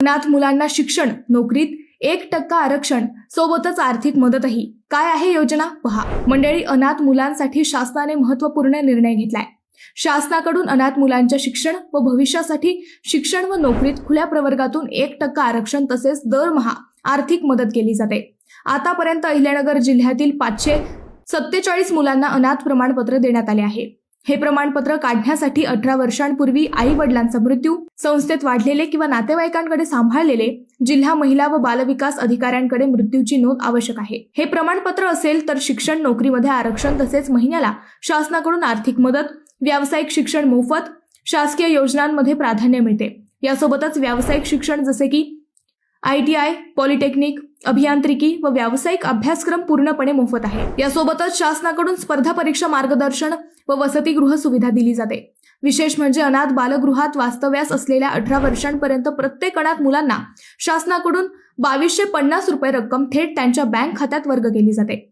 अनाथ मुलांना शिक्षण, नोकरीत 1% आरक्षण सोबतच आर्थिक मदतही। काय आहे योजना पहा। मंडळी, अनाथ मुलांसाठी शासनाने महत्त्वपूर्ण निर्णय घेतलाय। शासनाकडून अनाथ मुलांच्या शिक्षण व भविष्यासाठी शिक्षण व नोकरीत खुल्या प्रवर्गातून 1% आरक्षण तसेच दरमहा आर्थिक मदत केली जाते। आतापर्यंत अहिल्यानगर जिल्ह्यातील 547 मुलांना अनाथ प्रमाणपत्र देण्यात आले आहे। हे प्रमाणपत्र काढण्यासाठी 18 वर्षांपूर्वी आई वडिलांचा मृत्यू, संस्थेत वाढलेले किंवा नातेवाईकांकडे सांभाळलेले जिल्हा महिला व बालविकास अधिकाऱ्यांकडे मृत्यूची नोंद आवश्यक आहे। हे प्रमाणपत्र असेल तर शिक्षण, नोकरीमध्ये आरक्षण तसेच महिन्याला शासनाकडून आर्थिक मदत, व्यावसायिक शिक्षण मोफत, शासकीय योजनांमध्ये प्राधान्य मिळते। यासोबतच व्यावसायिक शिक्षण जसे की ITI, पॉलिटेक्निक, अभियांत्रिकी व व्यावसायिक अभ्यासक्रम पूर्णपणे मोफत आहे। यासोबतच शासनाकडून स्पर्धा परीक्षा मार्गदर्शन व वसतिगृह सुविधा दिली जाते। विशेष म्हणजे अनाथ बालगृहात वास्तव्यास असलेल्या 18 वर्षांपर्यंत प्रत्येक अनाथ मुलांना शासनाकडून 2250 रुपये रक्कम थेट त्यांच्या बँक खात्यात वर्ग केली जाते।